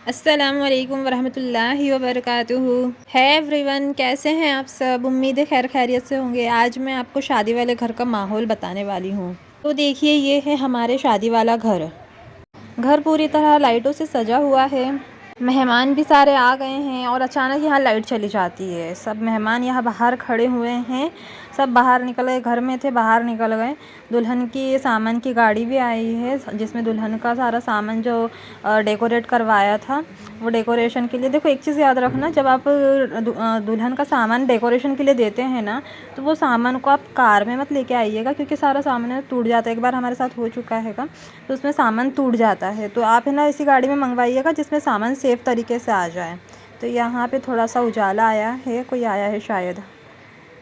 अस्सलाम वालेकुम वरहमतुल्लाहि वबरकातुहू। है एवरीवन, कैसे हैं आप सब? उम्मीद है खैर खैरियत से होंगे। आज मैं आपको शादी वाले घर का माहौल बताने वाली हूँ। तो देखिए, ये है हमारे शादी वाला घर। घर पूरी तरह लाइटों से सजा हुआ है। मेहमान भी सारे आ गए हैं और अचानक यहाँ लाइट चली जाती है। सब मेहमान यहाँ बाहर खड़े हुए हैं। सब बाहर निकल गए, घर में थे बाहर निकल गए। दुल्हन की सामान की गाड़ी भी आई है जिसमें दुल्हन का सारा सामान जो डेकोरेट करवाया था वो डेकोरेशन के लिए। देखो, एक चीज़ याद रखना, जब आप दुल्हन का सामान डेकोरेशन के लिए देते हैं ना, तो वो सामान को आप कार में मत लेके आइएगा, क्योंकि सारा सामान टूट जाता है। एक बार हमारे साथ हो चुका हैगा, तो उसमें सामान टूट जाता है। तो आप है ना इसी गाड़ी में मंगवाइएगा जिसमें सामान सेफ़ तरीके से आ जाए। तो यहाँ पे थोड़ा सा उजाला आया है, कोई आया है शायद।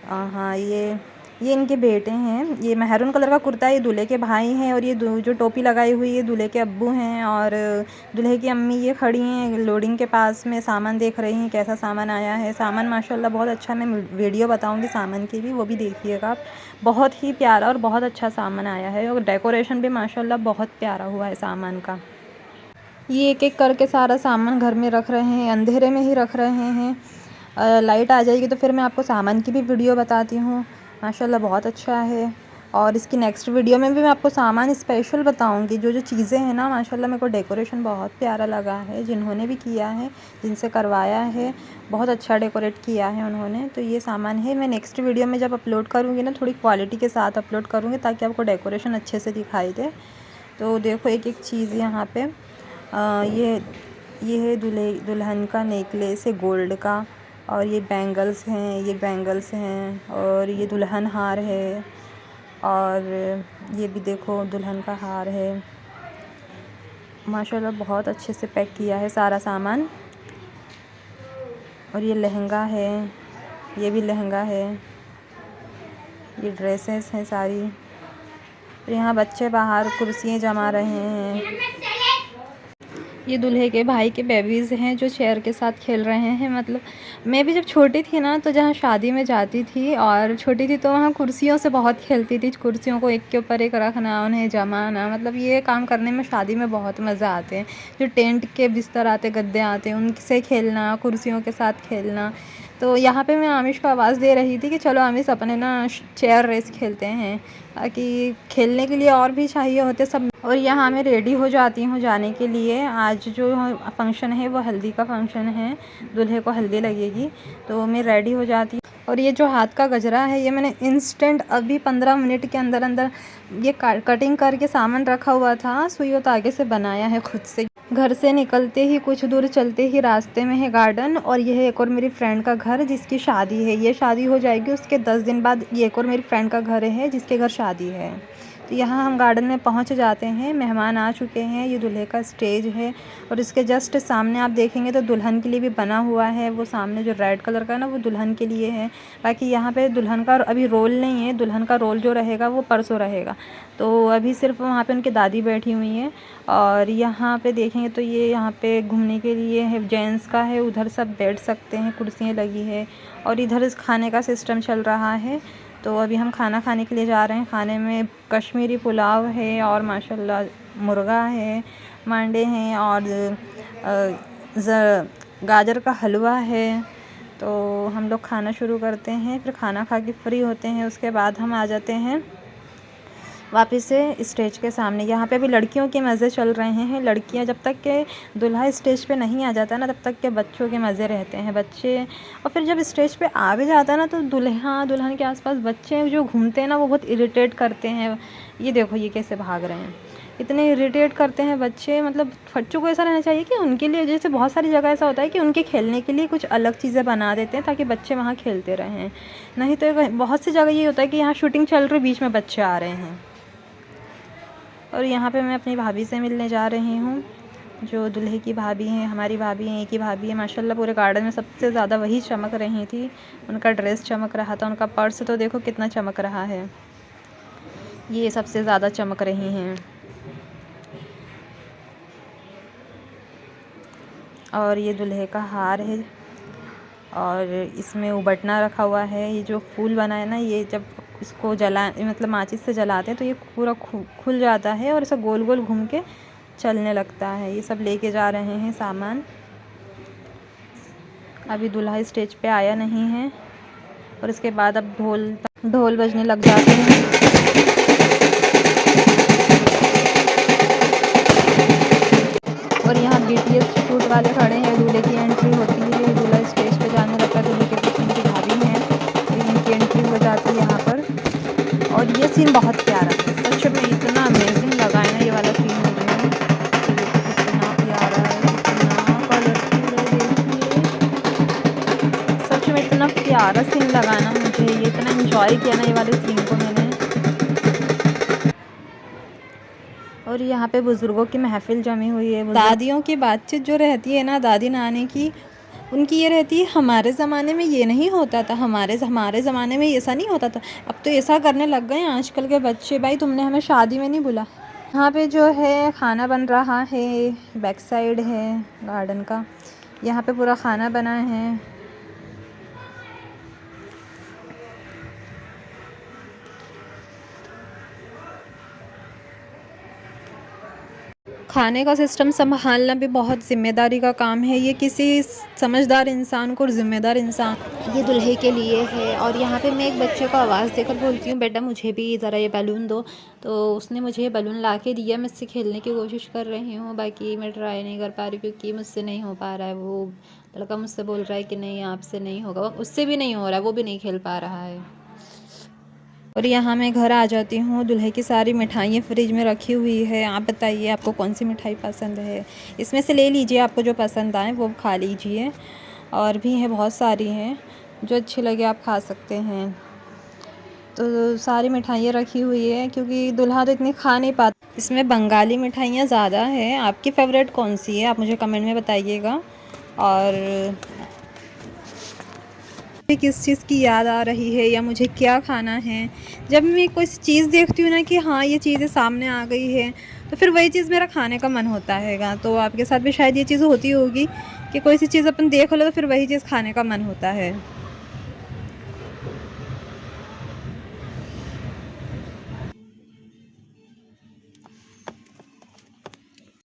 हाँ, ये इनके बेटे हैं। ये मैरून कलर का कुर्ता ये दूल्हे के भाई हैं, और ये जो टोपी लगाई हुई है दूल्हे के अब्बू हैं। और दूल्हे की अम्मी ये खड़ी हैं लोडिंग के पास में, सामान देख रही हैं कैसा सामान आया है। सामान माशाल्लाह बहुत अच्छा, मैं वीडियो बताऊंगी सामान की भी, वो भी देखिएगा आप। बहुत ही प्यारा और बहुत अच्छा सामान आया है, और डेकोरेशन भी माशाल्लाह बहुत प्यारा हुआ है सामान का। ये एक एक करके सारा सामान घर में रख रहे हैं, अंधेरे में ही रख रहे हैं। लाइट आ जाएगी तो फिर मैं आपको सामान की भी वीडियो बताती हूँ। माशाल्लाह बहुत अच्छा है। और इसकी नेक्स्ट वीडियो में भी मैं आपको सामान स्पेशल बताऊंगी, जो जो चीज़ें हैं ना। माशाल्लाह मेरे को डेकोरेशन बहुत प्यारा लगा है, जिन्होंने भी किया है, जिनसे करवाया है, बहुत अच्छा डेकोरेट किया है उन्होंने। तो ये सामान है, मैं नेक्स्ट वीडियो में जब अपलोड करूँगी ना, थोड़ी क्वालिटी के साथ अपलोड करूँगी ताकि आपको डेकोरेशन अच्छे से दिखाई दे। तो देखो, एक एक चीज़ यहाँ पे ये है दुल्हन का नेकलेस है गोल्ड का, और ये बैंगल्स हैं, और ये दुल्हन हार है, और ये भी देखो दुल्हन का हार है। माशाल्लाह बहुत अच्छे से पैक किया है सारा सामान। और ये लहंगा है, ये भी लहंगा है, ये ड्रेसेस हैं सारी। और यहाँ बच्चे बाहर कुर्सियाँ जमा रहे हैं। ये दूल्हे के भाई के बेबीज़ हैं जो चेयर के साथ खेल रहे हैं। मतलब मैं भी जब छोटी थी ना, तो जहाँ शादी में जाती थी और छोटी थी, तो वहाँ कुर्सियों से बहुत खेलती थी। कुर्सियों को एक के ऊपर एक रखना, उन्हें जमाना, मतलब ये काम करने में शादी में बहुत मज़ा आते हैं। जो टेंट के बिस्तर आते, गद्दे आते हैं, उनसे खेलना, कुर्सियों के साथ खेलना। तो यहाँ पे मैं आमिश को आवाज़ दे रही थी कि चलो आमिश अपने ना चेयर रेस खेलते हैं, ताकि खेलने के लिए और भी चाहिए होते सब। और यहाँ मैं रेडी हो जाती हूँ जाने के लिए। आज जो फंक्शन है वो हल्दी का फंक्शन है, दूल्हे को हल्दी लगेगी, तो मैं रेडी हो जाती हूँ। और ये जो हाथ का गजरा है, ये मैंने इंस्टेंट अभी 15 मिनट के अंदर अंदर ये कटिंग करके सामान रखा हुआ था, सुई और धागे से बनाया है खुद से। घर से निकलते ही कुछ दूर चलते ही रास्ते में है गार्डन, और यह है एक और मेरी फ्रेंड का घर जिसकी शादी है। ये शादी हो जाएगी उसके 10 दिन बाद, ये एक और मेरी फ्रेंड का घर है जिसके घर शादी है। तो यहाँ हम गार्डन में पहुँच जाते हैं। मेहमान आ चुके हैं। ये दूल्हे का स्टेज है, और इसके जस्ट सामने आप देखेंगे तो दुल्हन के लिए भी बना हुआ है। वो सामने जो रेड कलर का है ना, वो दुल्हन के लिए है। बाकी यहाँ पे दुल्हन का अभी रोल नहीं है, दुल्हन का रोल जो रहेगा वो परसों रहेगा। तो अभी सिर्फ वहाँ पे उनकी दादी बैठी हुई हैं। और यहाँ पे देखेंगे तो ये यहाँ पे घूमने के लिए है, जेंट्स का है, उधर सब बैठ सकते हैं, कुर्सियाँ लगी है। और इधर खाने का सिस्टम चल रहा है। तो अभी हम खाना खाने के लिए जा रहे हैं। खाने में कश्मीरी पुलाव है, और माशाल्लाह मुर्गा है, मांडे हैं, और गाजर का हलवा है। तो हम लोग खाना शुरू करते हैं, फिर खाना खा के फ्री होते हैं। उसके बाद हम आ जाते हैं वापस से स्टेज के सामने। यहाँ पे भी लड़कियों के मज़े चल रहे हैं। लड़कियाँ जब तक के दूल्हा स्टेज पे नहीं आ जाता ना, तब तक के बच्चों के मज़े रहते हैं बच्चे। और फिर जब स्टेज पे आ भी जाता है ना, तो दुल्हा दुल्हन के आसपास बच्चे जो घूमते हैं ना, वो बहुत इरिटेट करते हैं। ये देखो ये कैसे भाग रहे हैं, इतने इरिटेट करते हैं बच्चे। मतलब बच्चों को ऐसा रहना चाहिए कि उनके लिए, जैसे बहुत सारी जगह ऐसा होता है कि उनके खेलने के लिए कुछ अलग चीज़ें बना देते हैं ताकि बच्चे वहाँ खेलते रहें। नहीं तो बहुत सी जगह ये होता है कि यहाँ शूटिंग चल रही, बीच में बच्चे आ रहे हैं। और यहाँ पे मैं अपनी भाभी से मिलने जा रही हूँ, जो दूल्हे की भाभी हैं। हमारी भाभी हैं, एक ही भाभी है। माशाल्लाह पूरे गार्डन में सबसे ज़्यादा वही चमक रही थी। उनका ड्रेस चमक रहा था, उनका पर्स तो देखो कितना चमक रहा है। ये सबसे ज़्यादा चमक रही हैं। और ये दूल्हे का हार है, और इसमें उबटना रखा हुआ है। ये जो फूल बना है ना, ये जब इसको मतलब माचिस से जलाते हैं तो ये पूरा खुल जाता है, और ऐसा गोल गोल घूम के चलने लगता है। ये सब लेके जा रहे हैं सामान। अभी दूल्हा स्टेज पे आया नहीं है और इसके बाद अब ढोल बजने लग जाते हैं। और यहाँ BTS शूट वाले खड़े हैं। दूल्हे की एंट्री होती है, दूल्हा स्टेज पे जाने लगता है, दूल्हे के पीछे उनकी भाभी हैं, इनकी एंट्री हो जाती है यहाँ पर। और ये सीन बहुत प्यारा है, सच में इतना अमेजिंग लगा है ना ये वाला सीन मुझे। कितना प्यारा है, कितना कलरफुल है, देखिए सच में इतना प्यारा सीन लगा ना मुझे। ये इतना एंजॉय किया ना ये वाले सीन को मैंने। और यहाँ पे बुज़ुर्गों की महफ़िल जमी हुई है। दादियों की बातचीत जो रहती है ना, दादी नानी की, उनकी ये रहती है हमारे ज़माने में ये नहीं होता था, हमारे ज़माने में ऐसा नहीं होता था। अब तो ऐसा करने लग गए हैं आजकल के बच्चे। भाई तुमने हमें शादी में नहीं बुला। यहाँ पे जो है खाना बन रहा है, बैक साइड है गार्डन का, यहाँ पे पूरा खाना बना है। खाने का सिस्टम संभालना भी बहुत ज़िम्मेदारी का काम है। ये किसी समझदार इंसान को और ज़िम्मेदार इंसान ये दूल्हे के लिए है। और यहाँ पे मैं एक बच्चे को आवाज़ देकर बोलती हूँ, बेटा मुझे भी ज़रा ये बैलून दो, तो उसने मुझे ये बैलून ला के दिया। मैं इससे खेलने की कोशिश कर रही हूँ, बाकी मैं ट्राई नहीं कर पा रही क्योंकि मुझसे नहीं हो पा रहा है। वो लड़का मुझसे बोल रहा है कि नहीं आपसे नहीं होगा, उससे भी नहीं हो रहा है, वो भी नहीं खेल पा रहा है। और यहाँ मैं घर आ जाती हूँ, दूल्हे की सारी मिठाइयाँ फ्रिज में रखी हुई है। आप बताइए आपको कौन सी मिठाई पसंद है, इसमें से ले लीजिए, आपको जो पसंद आए वो खा लीजिए। और भी हैं, बहुत सारी हैं, जो अच्छी लगे आप खा सकते हैं। तो सारी मिठाइयाँ रखी हुई है क्योंकि दूल्हा तो इतनी खा नहीं पाता। इसमें बंगाली मिठाइयाँ ज़्यादा है। आपकी फ़ेवरेट कौन सी है, आप मुझे कमेंट में बताइएगा। और किस चीज़ की याद आ रही है या मुझे क्या खाना है, जब मैं कोई चीज़ देखती हूँ ना कि हाँ ये चीज़ें सामने आ गई है, तो फिर वही चीज़ मेरा खाने का मन होता हैगा। तो आपके साथ भी शायद ये चीज़ होती होगी कि कोई सी चीज़ अपन देख लो तो फिर वही चीज़ खाने का मन होता है।